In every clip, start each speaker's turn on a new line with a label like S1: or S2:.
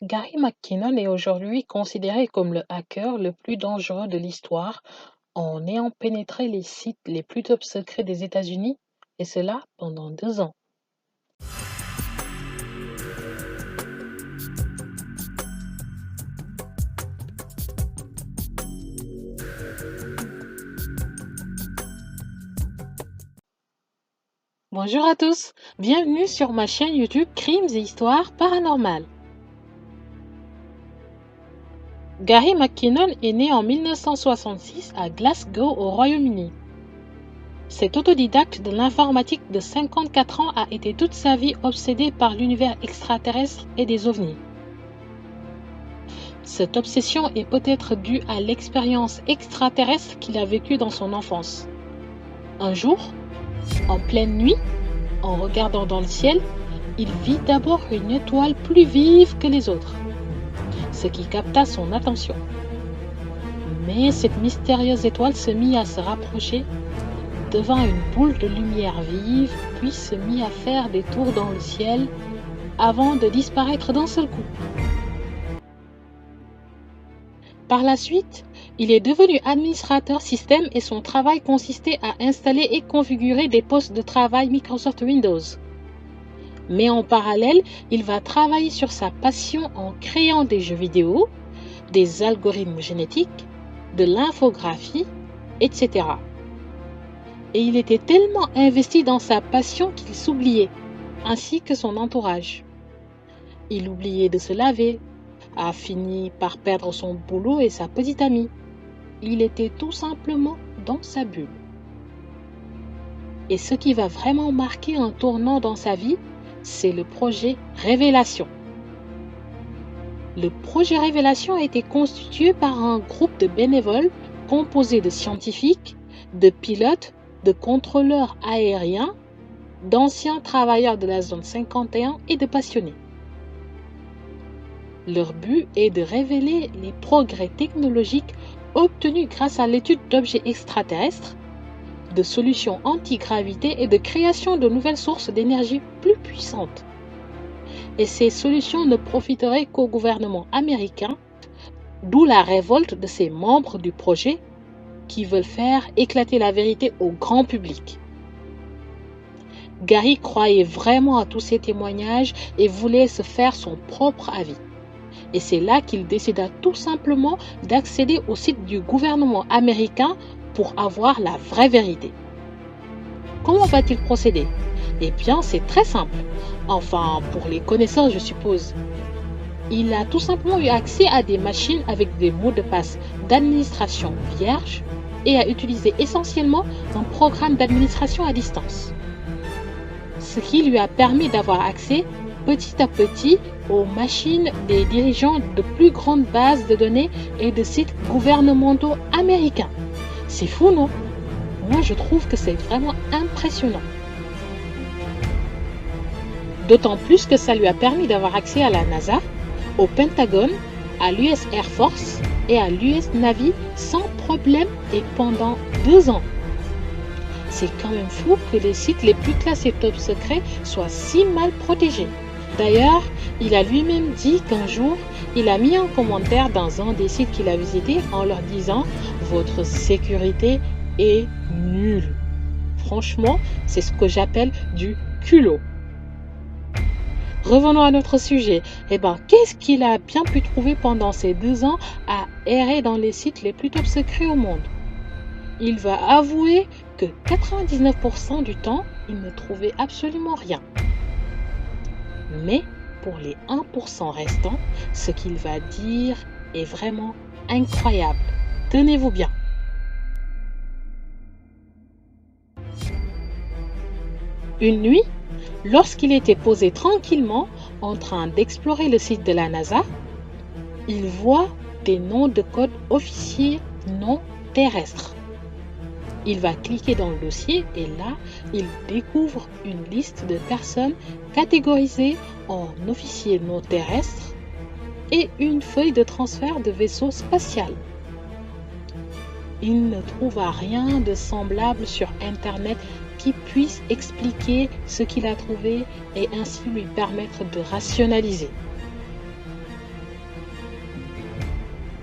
S1: Gary McKinnon est aujourd'hui considéré comme le hacker le plus dangereux de l'histoire en ayant pénétré les sites les plus top secrets des États-Unis, et cela pendant 2 ans. Bonjour à tous, bienvenue sur ma chaîne YouTube Crimes et Histoires Paranormales. Gary McKinnon est né en 1966 à Glasgow au Royaume-Uni. Cet autodidacte de l'informatique de 54 ans a été toute sa vie obsédé par l'univers extraterrestre et des ovnis. Cette obsession est peut-être due à l'expérience extraterrestre qu'il a vécue dans son enfance. Un jour, en pleine nuit, en regardant dans le ciel, il vit d'abord une étoile plus vive que les autres, ce qui capta son attention. Mais cette mystérieuse étoile se mit à se rapprocher devant une boule de lumière vive, puis se mit à faire des tours dans le ciel avant de disparaître d'un seul coup. Par la suite, il est devenu administrateur système et son travail consistait à installer et configurer des postes de travail Microsoft Windows. Mais en parallèle, il va travailler sur sa passion en créant des jeux vidéo, des algorithmes génétiques, de l'infographie, etc. Et il était tellement investi dans sa passion qu'il s'oubliait, ainsi que son entourage. Il oubliait de se laver, a fini par perdre son boulot et sa petite amie. Il était tout simplement dans sa bulle. Et ce qui va vraiment marquer un tournant dans sa vie, c'est le projet Révélation. Le projet Révélation a été constitué par un groupe de bénévoles composé de scientifiques, de pilotes, de contrôleurs aériens, d'anciens travailleurs de la zone 51 et de passionnés. Leur but est de révéler les progrès technologiques obtenus grâce à l'étude d'objets extraterrestres, de solutions anti-gravité et de création de nouvelles sources d'énergie plus puissantes. Et ces solutions ne profiteraient qu'au gouvernement américain, d'où la révolte de ces membres du projet qui veulent faire éclater la vérité au grand public. Gary croyait vraiment à tous ces témoignages et voulait se faire son propre avis. Et c'est là qu'il décida tout simplement d'accéder au site du gouvernement américain pour avoir la vraie vérité. Comment va-t-il procéder? Eh bien, c'est très simple. Enfin, pour les connaisseurs, je suppose. Il a tout simplement eu accès à des machines avec des mots de passe d'administration vierges et a utilisé essentiellement un programme d'administration à distance. Ce qui lui a permis d'avoir accès petit à petit aux machines des dirigeants de plus grandes bases de données et de sites gouvernementaux américains. C'est fou, non? Moi, je trouve que c'est vraiment impressionnant. D'autant plus que ça lui a permis d'avoir accès à la NASA, au Pentagone, à l'US Air Force et à l'US Navy sans problème et pendant 2 ans. C'est quand même fou que les sites les plus classés top secret soient si mal protégés. D'ailleurs, il a lui-même dit qu'un jour, il a mis un commentaire dans un des sites qu'il a visité en leur disant « Votre sécurité est nulle ». Franchement, c'est ce que j'appelle du culot. Revenons à notre sujet. Qu'est-ce qu'il a bien pu trouver pendant ces 2 ans à errer dans les sites les plus top secrets au monde? Il va avouer que 99% du temps, il ne trouvait absolument rien. Mais pour les 1% restants, ce qu'il va dire est vraiment incroyable. Tenez-vous bien. Une nuit, lorsqu'il était posé tranquillement en train d'explorer le site de la NASA, il voit des noms de code officiers non terrestres. Il va cliquer dans le dossier et là, il découvre une liste de personnes catégorisées en officiers non terrestres et une feuille de transfert de vaisseau spatial. Il ne trouva rien de semblable sur Internet qui puisse expliquer ce qu'il a trouvé et ainsi lui permettre de rationaliser.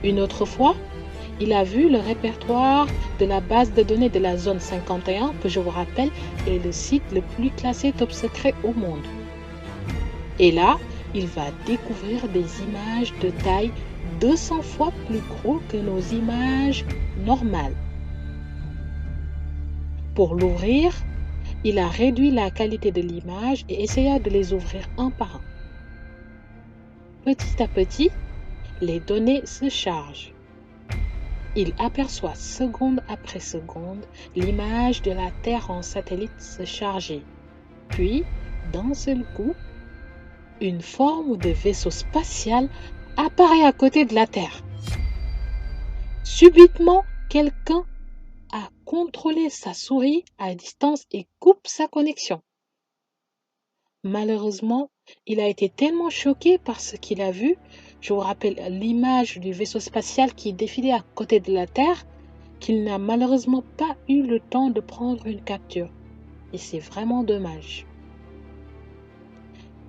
S1: Une autre fois, il a vu le répertoire de la base de données de la zone 51, que je vous rappelle est le site le plus classé top secret au monde. Et là, il va découvrir des images de taille 200 fois plus gros que nos images normales. Pour l'ouvrir, il a réduit la qualité de l'image et essaya de les ouvrir un par un. Petit à petit, les données se chargent. Il aperçoit seconde après seconde l'image de la Terre en satellite se charger. Puis, d'un seul coup, une forme de vaisseau spatial apparaît à côté de la Terre. Subitement, quelqu'un a contrôlé sa souris à distance et coupe sa connexion. Malheureusement, il a été tellement choqué par ce qu'il a vu, je vous rappelle l'image du vaisseau spatial qui défilait à côté de la Terre, qu'il n'a malheureusement pas eu le temps de prendre une capture. Et c'est vraiment dommage.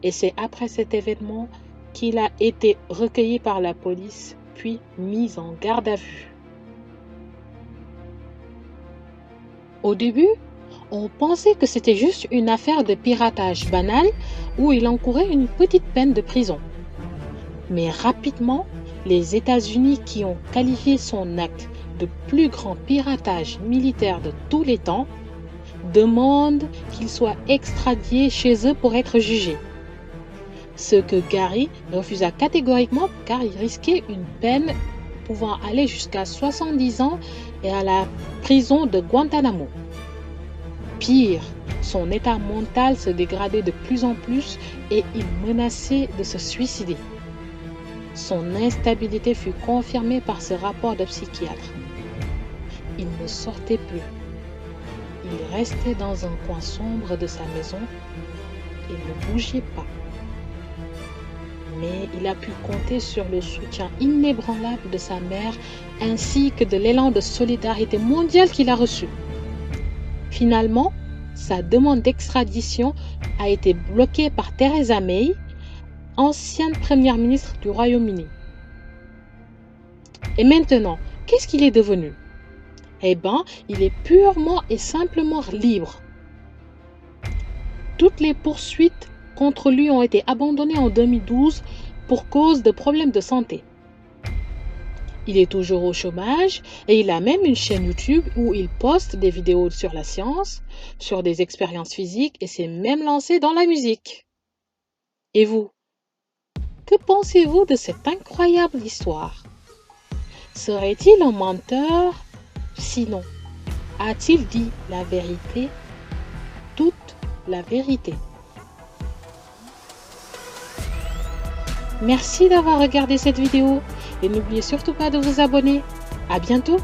S1: Et c'est après cet événement qu'il a été recueilli par la police, puis mis en garde à vue. Au début, on pensait que c'était juste une affaire de piratage banal où il encourait une petite peine de prison. Mais rapidement, les États-Unis, qui ont qualifié son acte de plus grand piratage militaire de tous les temps, demandent qu'il soit extradé chez eux pour être jugé. Ce que Gary refusa catégoriquement car il risquait une peine pouvant aller jusqu'à 70 ans et à la prison de Guantanamo. Pire, son état mental se dégradait de plus en plus et il menaçait de se suicider. Son instabilité fut confirmée par ce rapport de psychiatre. Il ne sortait plus. Il restait dans un coin sombre de sa maison et ne bougeait pas. Mais il a pu compter sur le soutien inébranlable de sa mère ainsi que de l'élan de solidarité mondiale qu'il a reçu. Finalement, sa demande d'extradition a été bloquée par Theresa May, ancienne première ministre du Royaume-Uni. Et maintenant, qu'est-ce qu'il est devenu? Eh bien, il est purement et simplement libre. Toutes les poursuites contre lui ont été abandonnées en 2012 pour cause de problèmes de santé. Il est toujours au chômage et il a même une chaîne YouTube où il poste des vidéos sur la science, sur des expériences physiques et s'est même lancé dans la musique. Et vous, que pensez-vous de cette incroyable histoire? Serait-il un menteur? Sinon, a-t-il dit la vérité, toute la vérité? Merci d'avoir regardé cette vidéo et n'oubliez surtout pas de vous abonner. À bientôt!